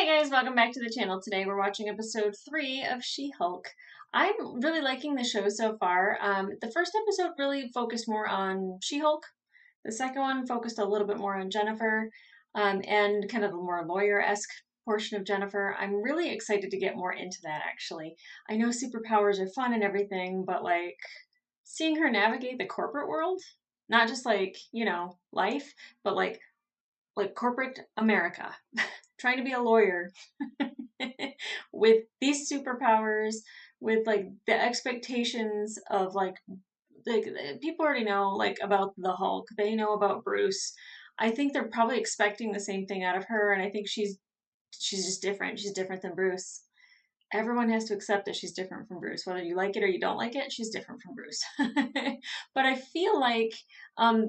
Hey guys, welcome back to the channel. Today we're watching episode 3 of She-Hulk. I'm really liking the show so far. The first episode really focused more on She-Hulk. The second one focused a little bit more on Jennifer, and kind of the more lawyer-esque portion of Jennifer. I'm really excited to get more into that, actually. I know superpowers are fun and everything, but like seeing her navigate the corporate world, not just like, life, but like corporate America, trying to be a lawyer with these superpowers, with like the expectations of like people already know like about the Hulk. They know about Bruce. I think they're probably expecting the same thing out of her, and I think she's just different. She's different than Bruce. Everyone has to accept that she's different from Bruce. Whether you like it or you don't like it, she's different from Bruce. But I feel like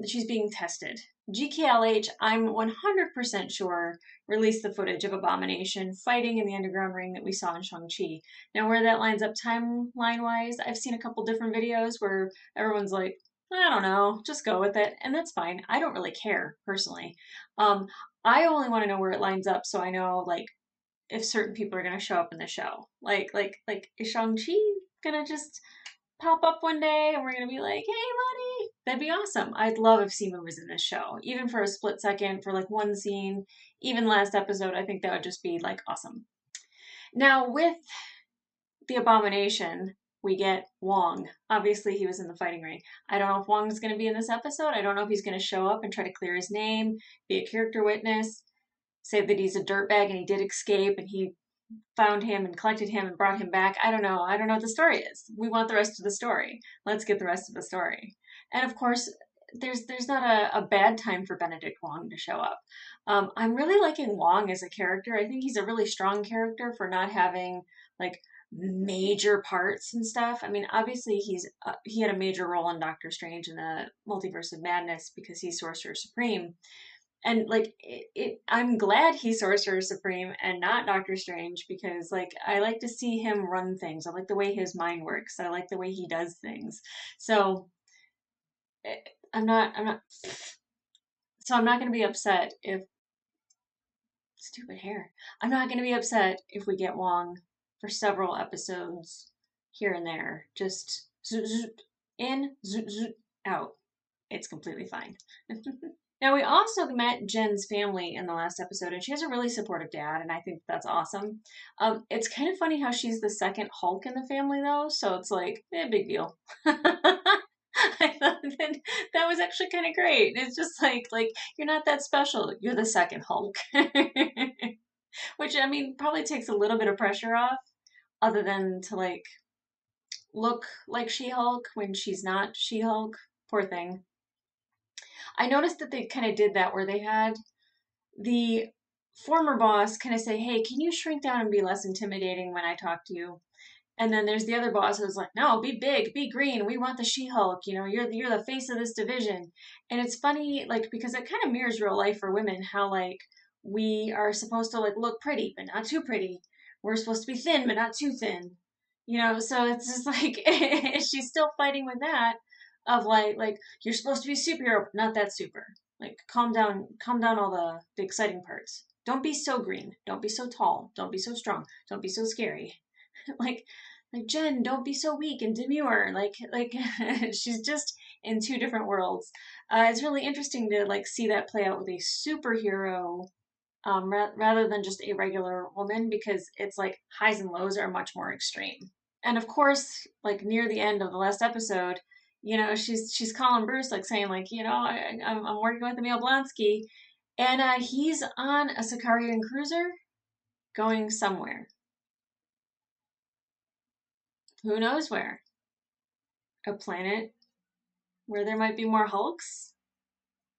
she's being tested. GKLH, I'm 100% sure, released the footage of Abomination fighting in the underground ring that we saw in Shang-Chi. Now, where that lines up timeline-wise, I've seen a couple different videos where everyone's like, I don't know, just go with it. And that's fine. I don't really care, personally. Um, I only want to know where it lines up so I know, like, if certain people are gonna show up in the show. Like is Shang-Chi gonna just pop up one day and we're gonna be like, hey buddy? That'd be awesome. I'd love if Simu was in this show. Even for a split second, for like one scene, even last episode, I think that would just be like awesome. Now with the Abomination, we get Wong. Obviously, he was in the fighting ring. I don't know if Wong's going to be in this episode. I don't know if he's going to show up and try to clear his name, be a character witness, say that he's a dirtbag and he did escape and he found him and collected him and brought him back. I don't know. I don't know what the story is. We want the rest of the story. Let's get the rest of the story. And of course, there's not a bad time for Benedict Wong to show up. I'm really liking Wong as a character. I think he's a really strong character for not having like major parts and stuff. I mean, obviously he had a major role in Doctor Strange in the Multiverse of Madness because he's Sorcerer Supreme, and like I'm glad he's Sorcerer Supreme and not Doctor Strange because like I like to see him run things. I like the way his mind works. I like the way he does things. So eh, I'm not so I'm not going to be upset if stupid hair. I'm not going to be upset if we get Wong for several episodes here and there. Just zoop, zoop, in, zoop, zoop, out. It's completely fine. Now, we also met Jen's family in the last episode, and she has a really supportive dad, and I think that's awesome. It's kind of funny how she's the second Hulk in the family, though, so it's like, big deal. I thought that was actually kind of great. It's just like you're not that special. You're the second Hulk, which I mean probably takes a little bit of pressure off, other than to like look like She-Hulk when she's not She-Hulk. Poor thing. I noticed that they kind of did that where they had the former boss kind of say, hey, can you shrink down and be less intimidating when I talk to you? And then there's the other boss who's like, no, be big, be green. We want the She-Hulk. You know, you're the face of this division. And it's funny, like, because it kind of mirrors real life for women, how like we are supposed to like look pretty, but not too pretty. We're supposed to be thin, but not too thin. You know, so it's just like she's still fighting with that of like you're supposed to be a superhero, but not that super. Like calm down all the exciting parts. Don't be so green. Don't be so tall. Don't be so strong. Don't be so scary. like like Jen, don't be so weak and demure. Like she's just in two different worlds. It's really interesting to like see that play out with a superhero, rather than just a regular woman, because it's like highs and lows are much more extreme. And of course, like near the end of the last episode, she's calling Bruce, like saying like, I'm working with Emil Blonsky, and he's on a Sicarian cruiser going somewhere. Who knows where? A planet where there might be more Hulks?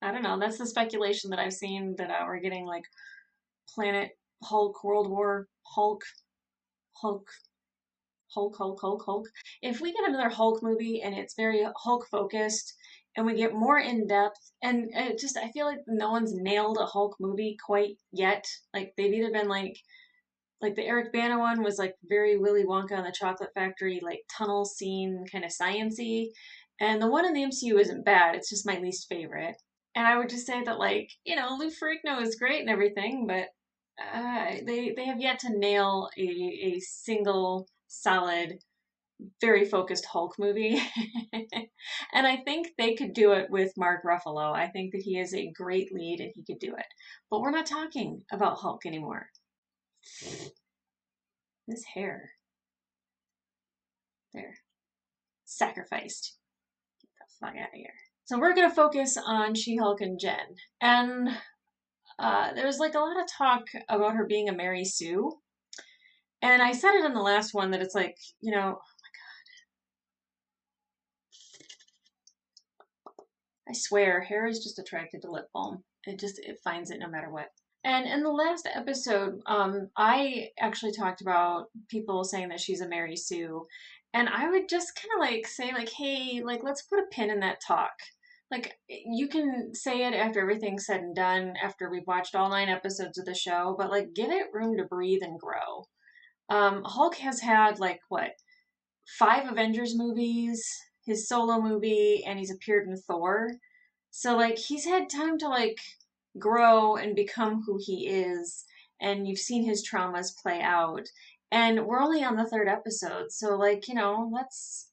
I don't know. That's the speculation that I've seen, that we're getting like planet Hulk, World War Hulk, Hulk, Hulk. If we get another Hulk movie and it's very Hulk focused and we get more in depth, and I feel like no one's nailed a Hulk movie quite yet. Like they've either been like the Eric Bana one was like very Willy Wonka and the Chocolate Factory, like tunnel scene, kind of sciency. And the one in the MCU isn't bad. It's just my least favorite. And I would just say that like, Lou Ferrigno is great and everything, but they have yet to nail a single solid, very focused Hulk movie. And I think they could do it with Mark Ruffalo. I think that he is a great lead and he could do it. But we're not talking about Hulk anymore. This hair. There. Sacrificed. Get the fuck out of here. So we're going to focus on She-Hulk and Jen. And there's like a lot of talk about her being a Mary Sue. And I said it in the last one that it's like, you know, I swear, hair is just attracted to lip balm. It finds it no matter what. And in the last episode, I actually talked about people saying that she's a Mary Sue. And I would just kind of like say like, hey, like, let's put a pin in that talk. Like, you can say it after everything's said and done, after we've watched all 9 episodes of the show, but like, give it room to breathe and grow. Hulk has had like, what, 5 Avengers movies, his solo movie, and he's appeared in Thor. So like, he's had time to like grow and become who he is, and you've seen his traumas play out, and we're only on the 3rd episode, so like, you know, let's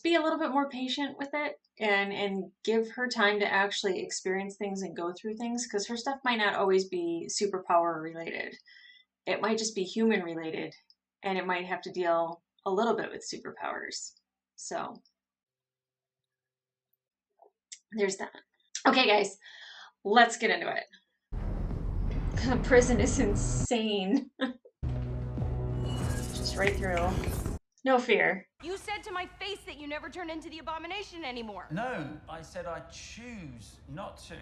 be a little bit more patient with it and give her time to actually experience things and go through things, because her stuff might not always be superpower related. It might just be human related, and it might have to deal a little bit with superpowers. So there's that. Okay, guys, let's get into it. The prison is insane. Just right through. No fear. You said to my face that you never turn into the Abomination anymore. No, I said I choose not to.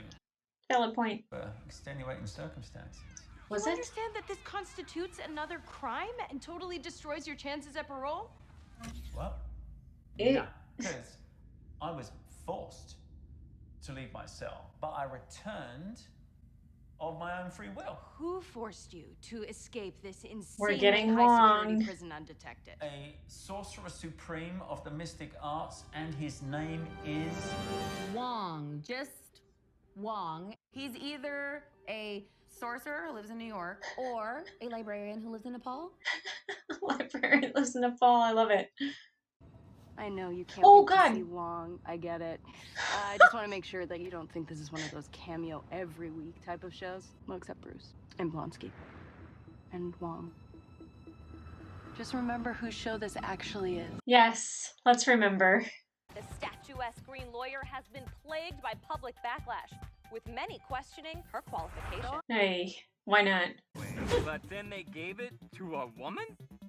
Valid point. For extenuating circumstances. Was you it? understand that this constitutes another crime and totally destroys your chances at parole? What? It. No, because I was forced to leave my cell, but I returned of my own free will. Who forced you to escape this We're insanely getting high-security Wong. prison undetected? A sorcerer supreme of the mystic arts, and his name is Wong. Just Wong. He's either a sorcerer who lives in New York or a librarian who lives in Nepal. Librarian lives in Nepal. I love it. I know you can't Oh, wait God. to see Wong. I get it. I just want to make sure that you don't think this is one of those cameo every week type of shows. Well, except Bruce and Blonsky and Wong. Just remember whose show this actually is. Yes, let's remember. The statuesque green lawyer has been plagued by public backlash, with many questioning her qualifications. Hey, why not? But then they gave it to a woman?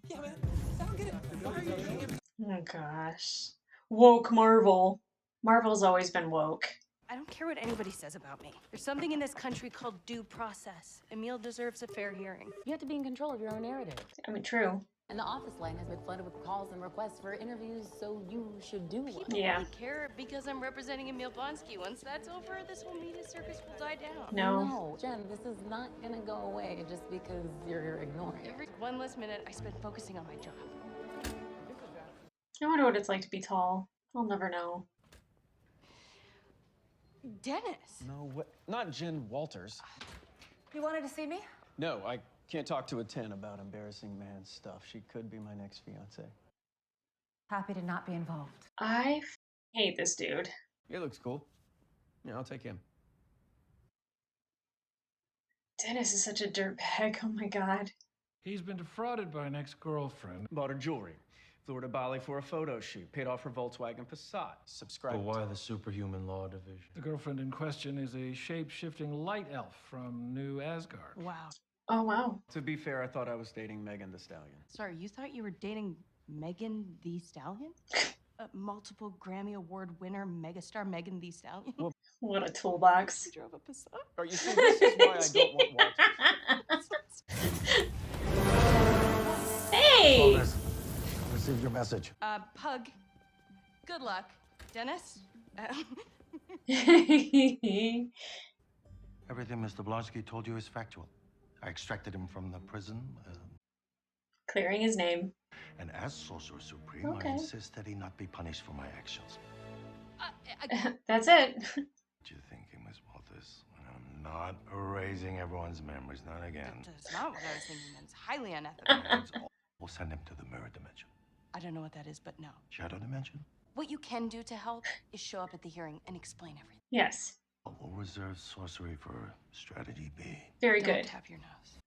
Yeah, man. I don't get it. Why are you doing it? Oh gosh. Woke Marvel. Marvel's always been woke. I don't care what anybody says about me. There's something in this country called due process. Emil deserves a fair hearing. You have to be in control of your own narrative. I mean, true. And the office line has been flooded with calls and requests for interviews, so you should do one. People Yeah. only care because I'm representing Emil Blonsky. Once that's over, this whole media circus will die down. No. Jen, this is not gonna go away just because you're ignoring it. Every one less minute I spend focusing on my job. I wonder what it's like to be tall. I'll never know. Dennis! No, what? Not Jen Walters. You wanted to see me? No, I can't talk to a 10 about embarrassing man stuff. She could be my next fiance. Happy to not be involved. I hate this dude. He looks cool. Yeah, I'll take him. Dennis is such a dirtbag. Oh my god. He's been defrauded by an ex-girlfriend. Bought her jewelry. Flew her to Bali for a photo shoot. Paid off her Volkswagen Passat. Subscribe. But why the superhuman law division? The girlfriend in question is a shape-shifting light elf from New Asgard. Wow. Oh wow. To be fair, I thought I was dating Megan Thee Stallion. Sorry, you thought you were dating Megan Thee Stallion? Multiple Grammy Award winner megastar Megan Thee Stallion? Well, What a toolbox. She drove a Passat. Or you see, this is why I don't want Walters. Hey! Received your message. Pug. Good luck. Dennis? Everything Mr. Blonsky told you is factual. I extracted him from the prison. Clearing his name. And as Sorcerer Supreme, Okay. I insist that he not be punished for my actions. That's it. What you thinking, Miss Walters? I'm Not erasing everyone's memories, not again. That's not what I was thinking. That's highly unethical. We'll send him to the mirror dimension. I don't know what that is, but no. Shadow dimension? What you can do to help is show up at the hearing and explain everything. Yes. We'll reserve sorcery for strategy B. Very Don't good. tap your nose.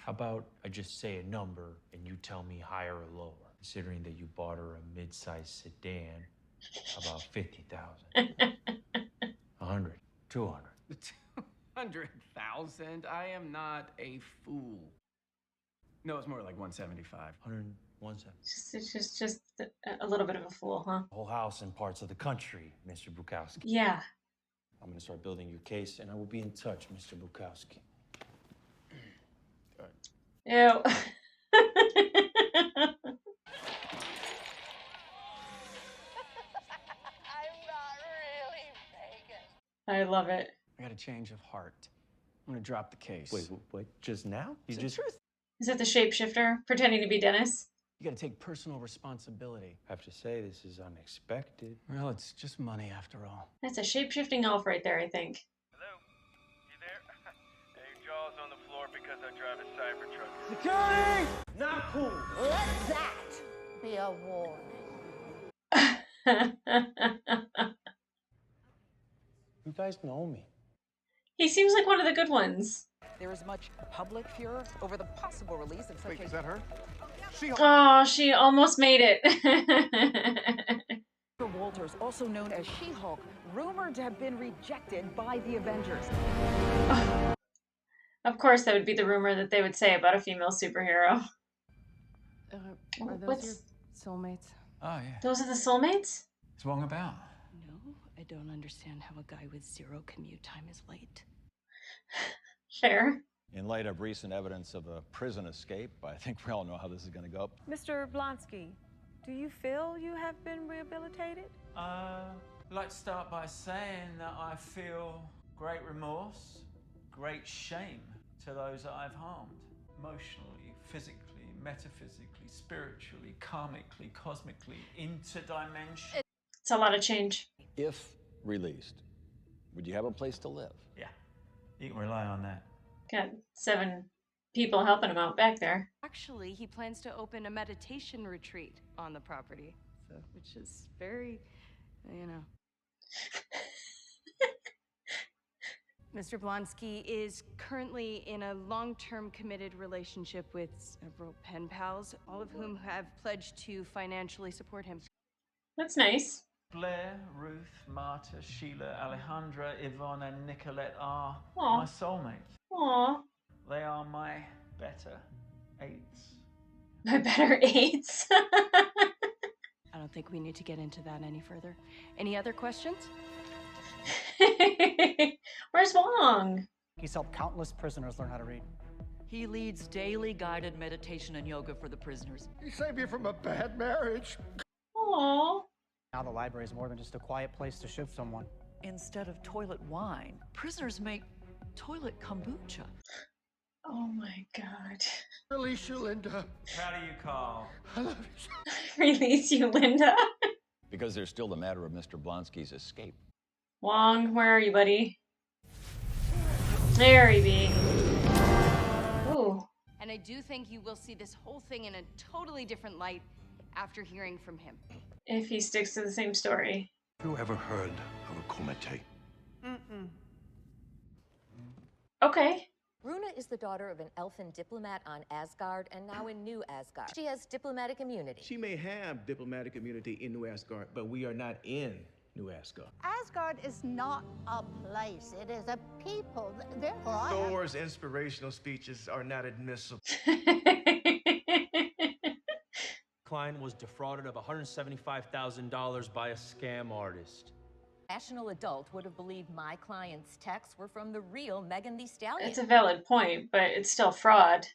How about I just say a number and you tell me higher or lower? Considering that you bought her a mid-sized sedan, about 50,000. 100, 200. 200,000? I am not a fool. No, it's more like 175. 170. It's just a little bit of a fool, huh? Whole house in parts of the country, Mr. Bukowski. Yeah. I'm gonna start building your case, and I will be in touch, Mr. Bukowski. Ew. I love it. I got a change of heart. I'm gonna drop the case. Wait, just now? You It's just the truth. Is it the shapeshifter pretending to be Dennis? You gotta take personal responsibility. have to say this is unexpected. Well, it's just money after all. That's a shapeshifting elf right there, I think. Hello? You there? Hey, Jaw's on the floor because I drive a Cybertruck. Security! Not cool. Let that be a warning. You guys know me. He seems like one of the good ones. There is much public furor over the possible release of such Wait, a... is that her? Oh, she almost made it. Walters, also known as She-Hulk, rumored to have been rejected by the Avengers. Of course, that would be the rumor that they would say about a female superhero. Are those What's... your soulmates? Oh, yeah. Those are the soulmates? What's Wong about? No, I don't understand how a guy with 0 commute time is late. Fair. In light of recent evidence of a prison escape, I think we all know how this is going to go. Mr. Blonsky, do you feel you have been rehabilitated? I'd like to start by saying that I feel great remorse, great shame to those that I've harmed. Emotionally, physically, metaphysically, spiritually, karmically, cosmically, interdimension. It's a lot of change. If released, would you have a place to live? Yeah, you can rely on that. Got 7 people helping him out back there. Actually, he plans to open a meditation retreat on the property, so, which is very, you know. Mr. Blonsky is currently in a long-term committed relationship with several pen pals, all of whom have pledged to financially support him. That's nice. Blair, Ruth, Marta, Sheila, Alejandra, Yvonne, and Nicolette are Aw. my soulmates. Aww. They are my better 8s. My better 8s. I don't think we need to get into that any further. Any other questions? Where's Wong? He's helped countless prisoners learn how to read. He leads daily guided meditation and yoga for the prisoners. He saved me from a bad marriage. Aww. Now the library is more than just a quiet place to shift someone. Instead of toilet wine, prisoners make toilet kombucha. Oh my god. Release you, Linda. Proud of you, Carl. I love you. Release you, Linda. Because there's still the matter of Mr. Blonsky's escape. Wong, where are you, buddy? There he be. Ooh. And I do think you will see this whole thing in a totally different light after hearing from him. If he sticks to the same story. You ever heard of a kumite? Mm-mm. Okay. Runa is the daughter of an elfin diplomat on Asgard and now in New Asgard. She has diplomatic immunity. She may have diplomatic immunity in New Asgard, but we are not in New Asgard. Asgard is not a place, it is a people. Therefore, I have... Thor's inspirational speeches are not admissible. Klein was defrauded of $175,000 by a scam artist. National adult would have believed my client's texts were from the real Megan Thee Stallion. It's a valid point, but it's still fraud.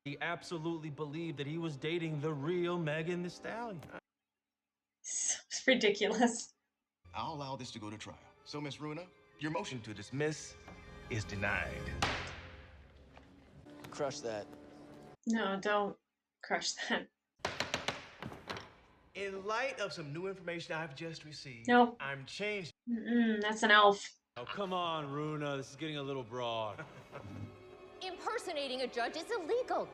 He absolutely believed that he was dating the real Megan Thee Stallion. It's ridiculous. I'll allow this to go to trial. So, Miss Runa, your motion to dismiss is denied. Crush that. No, don't crush that. In light of some new information I've just received, Nope. I'm changing. That's an elf. Oh, come on, Runa. This is getting a little broad. Impersonating a judge is illegal.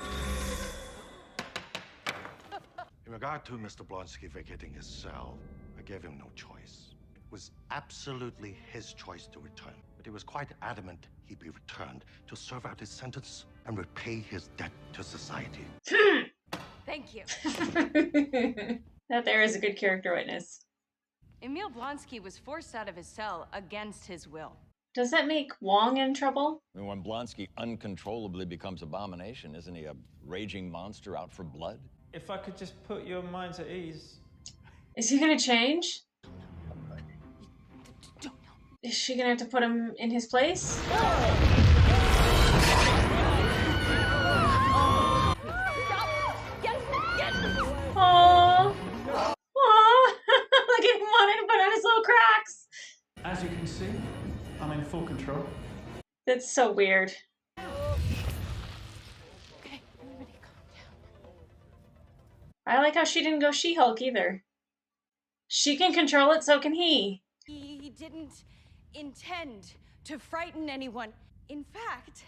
In regard to Mr. Blonsky vacating his cell, I gave him no choice. It was absolutely his choice to return. But he was quite adamant he be returned to serve out his sentence and repay his debt to society. Thank you. That there is a good character witness. Emil Blonsky was forced out of his cell against his will. Does that make Wong in trouble? I mean, when Blonsky uncontrollably becomes Abomination, isn't he a raging monster out for blood? If I could just put your minds at ease. Is he gonna change? Is she gonna have to put him in his place? Aww. Aww. Like he wanted to put on his little Crocs. As you can see, I'm in full control. That's so weird. I like how she didn't go She-Hulk either. She can control it, so can he. He didn't intend to frighten anyone. In fact,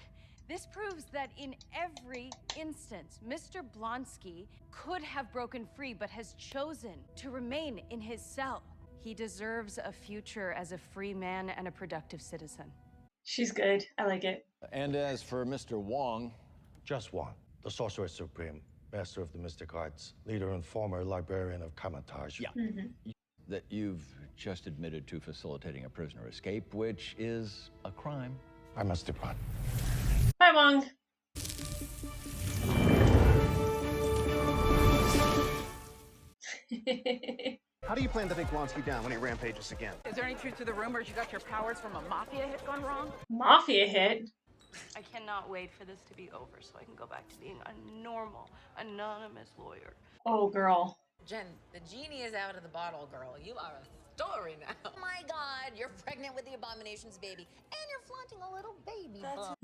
this proves that in every instance, Mr. Blonsky could have broken free, but has chosen to remain in his cell. He deserves a future as a free man and a productive citizen. She's good. I like it. And as for Mr. Wong... Just Wong, the Sorcerer Supreme, master of the mystic arts, leader and former librarian of Kamatage. Yeah. That you've just admitted to facilitating a prisoner escape, which is a crime. I must depart. Bye, Wong. How do you plan to take Blonsky down when he rampages again? Is there any truth to the rumors you got your powers from a mafia hit gone wrong? Mafia hit? I cannot wait for this to be over so I can go back to being a normal, anonymous lawyer. Oh, girl. Jen, the genie is out of the bottle, girl. You are a story now. Oh my God, you're pregnant with the Abomination's baby, and you're flaunting a little baby bump.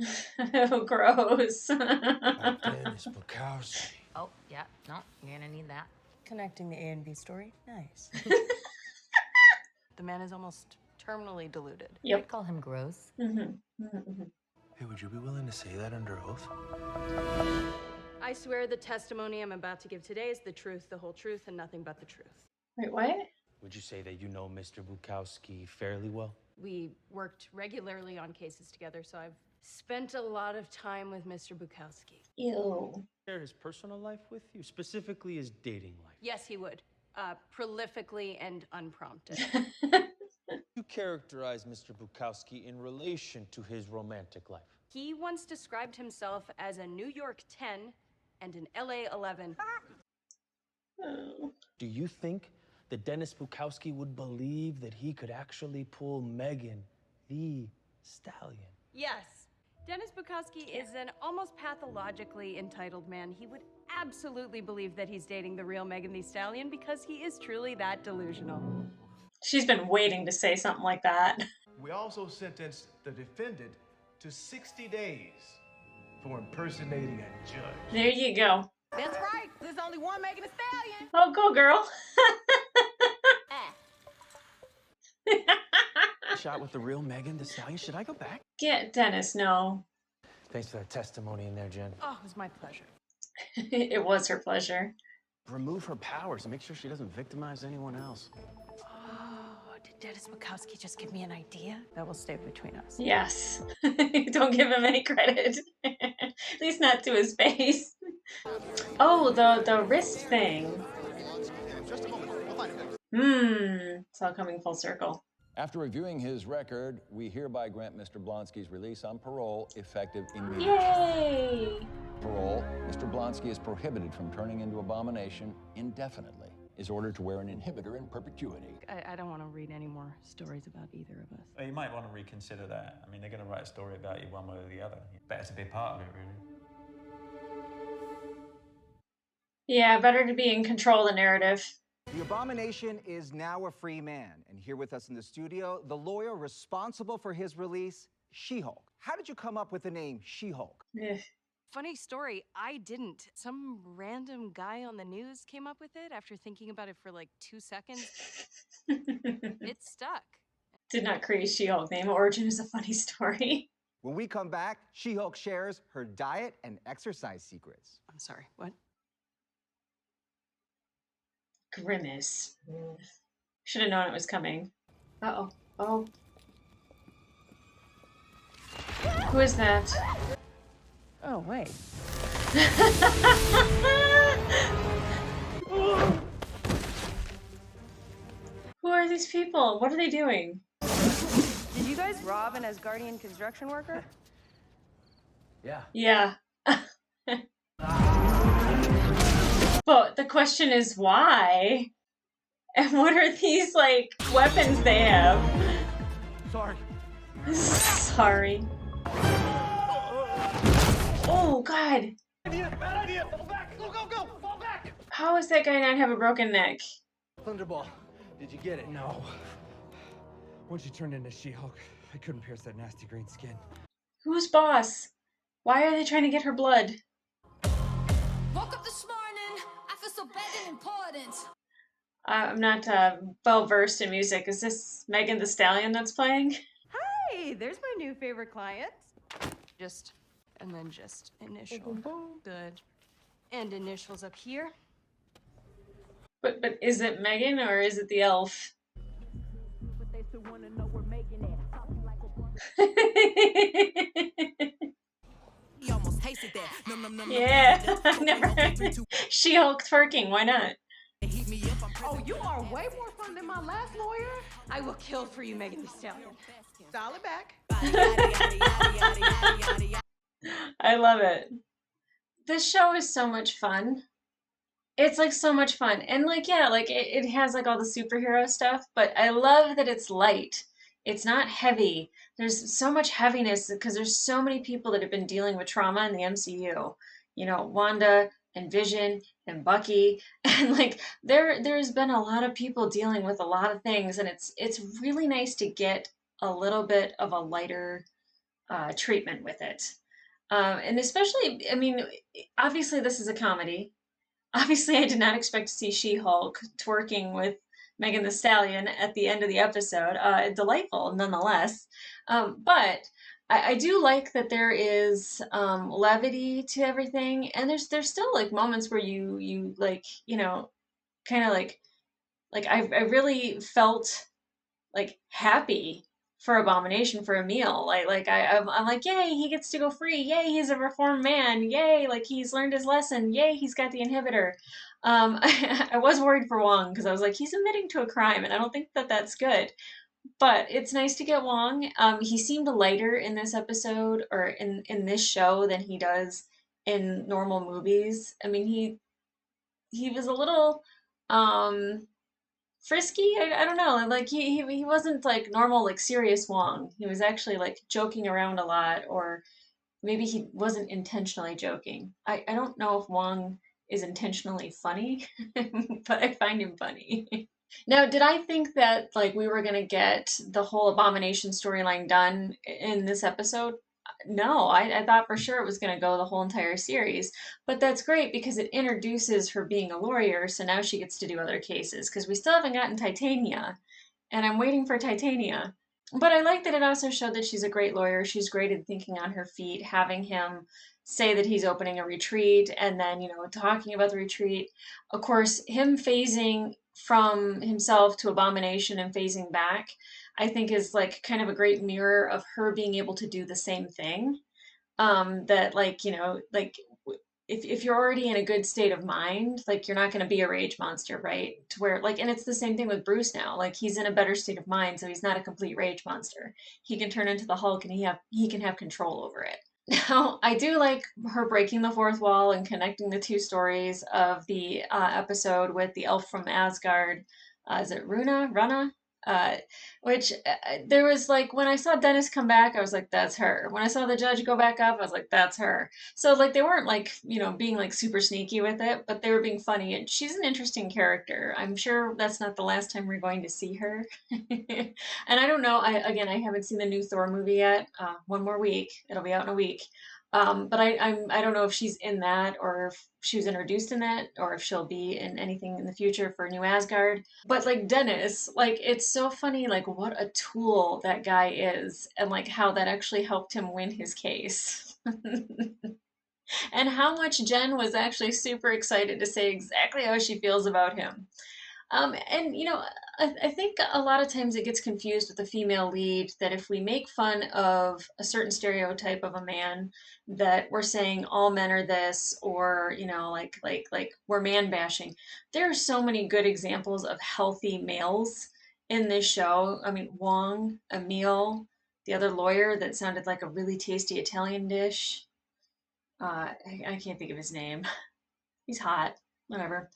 Oh, gross. Dennis Bukowski. Oh, yeah, no, you're gonna need that. Connecting the A and B story? Nice. The man is almost terminally deluded. Yep. I'd call him gross. Hey, would you be willing to say that under oath? I swear the testimony I'm about to give today is the truth, the whole truth, and nothing but the truth. Wait, what? Would you say that you know Mr. Bukowski fairly well? We worked regularly on cases together, so I've spent a lot of time with Mr. Bukowski. Ew. Share his personal life with you, specifically his dating life. Yes, he would. Prolifically and unprompted. You characterize Mr. Bukowski in relation to his romantic life. He once described himself as a New York 10 and an LA 11. Oh. Do you think that Dennis Bukowski would believe that he could actually pull Megan the Stallion? Yes. Dennis Bukowski is an almost pathologically entitled man. He would absolutely believe that he's dating the real Megan Thee Stallion because he is truly that delusional. She's been waiting to say something like that. We also sentenced the defendant to 60 days for impersonating a judge. There you go. That's right. There's only one Megan Thee Stallion. Oh, go girl. Shot with the real Megan Thee Stallion. Should I go back? Get Dennis, no. Thanks for that testimony in there, Jen. Oh, it was my pleasure. It was her pleasure. Remove her powers and make sure she doesn't victimize anyone else. Oh, did Dennis Bukowski just give me an idea? That will stay between us. Yes. Don't give him any credit. At least not to his face. Oh, the wrist thing. It's all coming full circle. After reviewing his record, we hereby grant Mr. Blonsky's release on parole effective immediately. Yay! Parole, Mr. Blonsky is prohibited from turning into Abomination indefinitely. Is ordered to wear an inhibitor in perpetuity. I don't want to read any more stories about either of us. Well, you might want to reconsider that. I mean, they're going to write a story about you one way or the other. Better to be part of it, really. Yeah, better to be in control of the narrative. The Abomination is now a free man. And here with us in the studio, the lawyer responsible for his release, She-Hulk. How did you come up with the name She-Hulk? Funny story, I didn't. Some random guy on the news came up with it after thinking about it for like 2 seconds. It stuck. Did not create She-Hulk name. Origin is a funny story. When we come back, She-Hulk shares her diet and exercise secrets. I'm sorry, what? Grimace. Should have known it was coming. Uh-oh. Oh. Who is that? Oh, wait. Who are these people? What are they doing? Did you guys rob an Asgardian construction worker? Yeah. Yeah. But the question is why? And what are these, like, weapons they have? Sorry. Sorry. Oh, God. Bad idea. Fall back. Go, go, go. Fall back. How does that guy not have a broken neck? Thunderball. Did you get it? No. Once you turned into She-Hulk, I couldn't pierce that nasty green skin. Who's boss? Why are they trying to get her blood? Woke up this morning, I feel so bad and important. I'm not well versed in music. Is this Megan Thee Stallion that's playing? Hey, there's my new favorite client. Just, and then just initial. Good. And initials up here. But is it Megan or is it the elf? Yeah, never. She-Hulk twerking, why not? Oh, you are way more fun than my last lawyer. I will kill for you, Megan Thee Stallion. Dial it back. I love it. This show is so much fun. It's like so much fun. And like, yeah, like it has like all the superhero stuff, but I love that it's light. It's not heavy. There's so much heaviness because there's so many people that have been dealing with trauma in the MCU. You know, Wanda and Vision and Bucky. And like there's been a lot of people dealing with a lot of things, and it's really nice to get a little bit of a lighter treatment with it. And especially, I mean, obviously this is a comedy. Obviously, I did not expect to see She-Hulk twerking with Megan Thee Stallion at the end of the episode. Delightful, nonetheless. But I do like that there is levity to everything, and there's still like moments where you like, you know, kind of like I really felt like happy for Abomination, for Emil. I'm like, yay, he gets to go free. Yay, he's a reformed man. Yay, like he's learned his lesson. Yay, he's got the inhibitor. I was worried for Wong because I was like, he's admitting to a crime, and I don't think that that's good. But it's nice to get Wong. He seemed lighter in this episode or in this show than he does in normal movies. I mean, he was a little frisky. I don't know. Like he wasn't like normal, like serious Wong. He was actually like joking around a lot, or maybe he wasn't intentionally joking. I don't know if Wong is intentionally funny, but I find him funny. Now, did I think that like we were gonna get the whole Abomination storyline done in this episode? No, I thought for sure it was gonna go the whole entire series. But that's great because it introduces her being a lawyer, so now she gets to do other cases. Because we still haven't gotten Titania, and I'm waiting for Titania. But I like that it also showed that she's a great lawyer. She's great at thinking on her feet, having him say that he's opening a retreat, and then, you know, talking about the retreat. Of course, him phasing from himself to Abomination and phasing back, I think is like kind of a great mirror of her being able to do the same thing. That like, you know, like if you're already in a good state of mind, like you're not going to be a rage monster, right? To where like, and it's the same thing with Bruce now. Like he's in a better state of mind, so he's not a complete rage monster. He can turn into the Hulk, and he can have control over it. Now, I do like her breaking the fourth wall and connecting the two stories of the episode with the elf from Asgard. Is it Runa? Uh, which there was like, when I saw Dennis come back, I was like, that's her. When I saw the judge go back up, I was like, that's her. So like they weren't like, you know, being like super sneaky with it, but they were being funny. And she's an interesting character. I'm sure that's not the last time we're going to see her. And I don't know. I haven't seen the new Thor movie yet. One more week. It'll be out in a week. But I don't know if she's in that, or if she was introduced in that, or if she'll be in anything in the future for New Asgard. But like Dennis, like it's so funny, like what a tool that guy is, and like how that actually helped him win his case. And how much Jen was actually super excited to say exactly how she feels about him. And you know, I think a lot of times it gets confused with the female lead, that if we make fun of a certain stereotype of a man, that we're saying all men are this, or you know, like we're man bashing. There are so many good examples of healthy males in this show. I mean, Wong, Emil, the other lawyer that sounded like a really tasty Italian dish. I can't think of his name. He's hot. Whatever.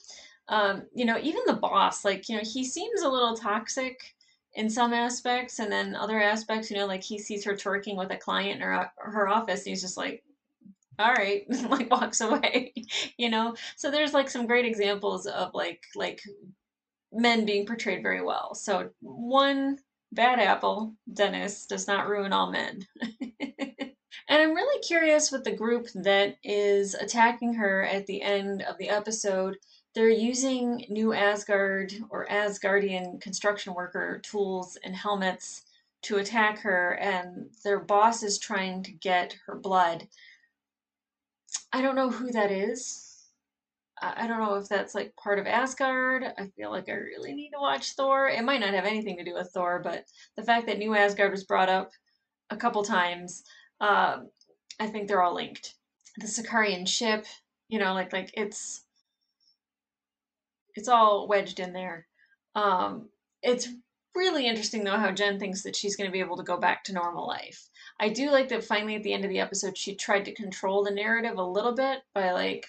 You know, even the boss, like, you know, he seems a little toxic in some aspects, and then other aspects, you know, like he sees her twerking with a client in her office, and he's just like, all right, like walks away, you know. So there's like some great examples of like men being portrayed very well. So one bad apple, Dennis, does not ruin all men. And I'm really curious with the group that is attacking her at the end of the episode. They're using New Asgard or Asgardian construction worker tools and helmets to attack her, and their boss is trying to get her blood. I don't know who that is. I don't know if that's like part of Asgard. I feel like I really need to watch Thor. It might not have anything to do with Thor, but the fact that New Asgard was brought up a couple times, I think they're all linked. The Sicarian ship, you know, like it's all wedged in there. It's really interesting though how Jen thinks that she's going to be able to go back to normal life. I do like that finally at the end of the episode she tried to control the narrative a little bit by like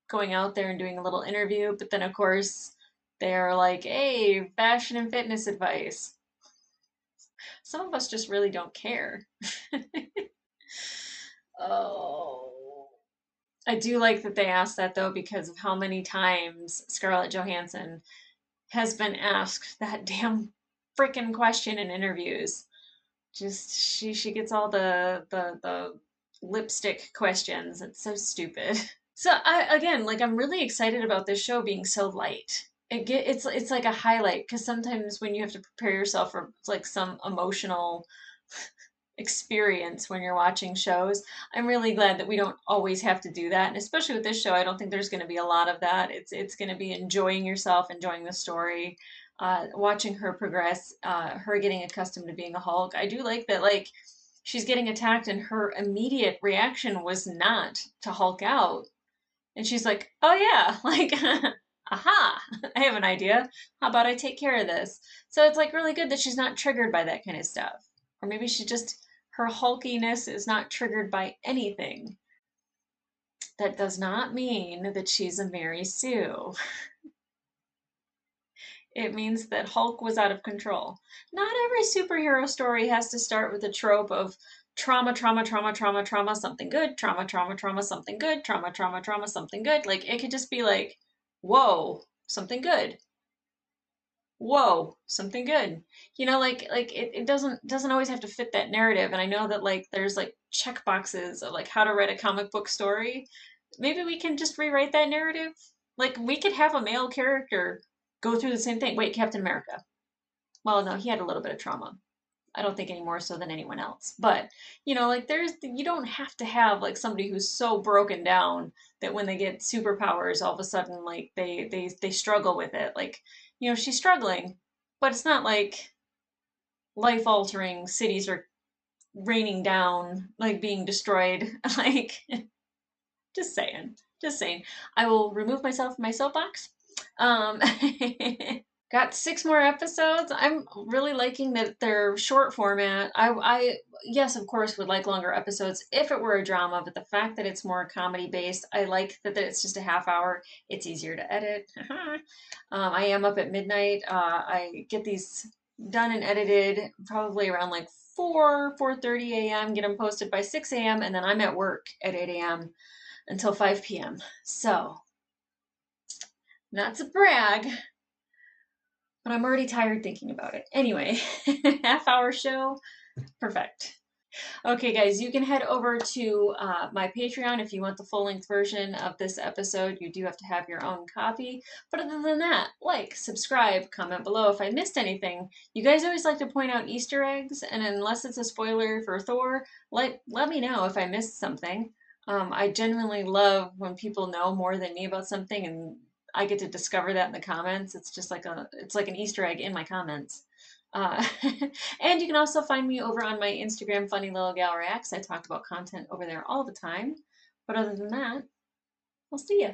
going out there and doing a little interview, but then of course they're like, "Hey, fashion and fitness advice." Some of us just really don't care. Oh. I do like that they asked that though, because of how many times Scarlett Johansson has been asked that damn freaking question in interviews. Just she gets all the lipstick questions. It's so stupid. So I again, like I'm really excited about this show being so light. It's like a highlight, because sometimes when you have to prepare yourself for like some emotional experience when you're watching shows, I'm really glad that we don't always have to do that. And especially with this show, I don't think there's going to be a lot of that. It's going to be enjoying yourself, enjoying the story, watching her progress, her getting accustomed to being a Hulk. I do like that, like she's getting attacked and her immediate reaction was not to Hulk out. And she's like, "Oh yeah, like aha, I have an idea. How about I take care of this?" So it's like really good that she's not triggered by that kind of stuff. Or maybe she just, her hulkiness is not triggered by anything. That does not mean that she's a Mary Sue. It means that Hulk was out of control. Not every superhero story has to start with a trope of trauma, trauma, trauma, trauma, trauma, something good, trauma, trauma, trauma, something good, trauma, trauma, trauma, something good. Like it could just be like, whoa, something good. Whoa, something good. You know, like it doesn't always have to fit that narrative. And I know that like there's like check boxes of like how to write a comic book story. Maybe we can just rewrite that narrative. Like we could have a male character go through the same thing. Wait, Captain America. Well, no, he had a little bit of trauma. I don't think any more so than anyone else. But, you know, like you don't have to have like somebody who's so broken down that when they get superpowers, all of a sudden like they struggle with it. Like, you know, she's struggling, but it's not like life altering, cities are raining down, like being destroyed. Like, just saying. Just saying. I will remove myself from my soapbox. Um Got 6 more episodes. I'm really liking that they're short format. I yes, of course, would like longer episodes if it were a drama, but the fact that it's more comedy based, I like that it's just a half hour. It's easier to edit. I am up at midnight. I get these done and edited probably around like 4:30 a.m. Get them posted by 6 a.m. and then I'm at work at 8 a.m. until 5 p.m. So, not to brag, but I'm already tired thinking about it. Anyway, half hour show, perfect. Okay, guys, you can head over to my Patreon if you want the full-length version of this episode. You do have to have your own copy. But other than that, like, subscribe, comment below if I missed anything. You guys always like to point out Easter eggs, and unless it's a spoiler for Thor, let me know if I missed something. I genuinely love when people know more than me about something, and I get to discover that in the comments. It's just like it's like an Easter egg in my comments. Uh, and you can also find me over on my Instagram, Funny Little Gal Reacts. I talk about content over there all the time. But other than that, I'll see ya.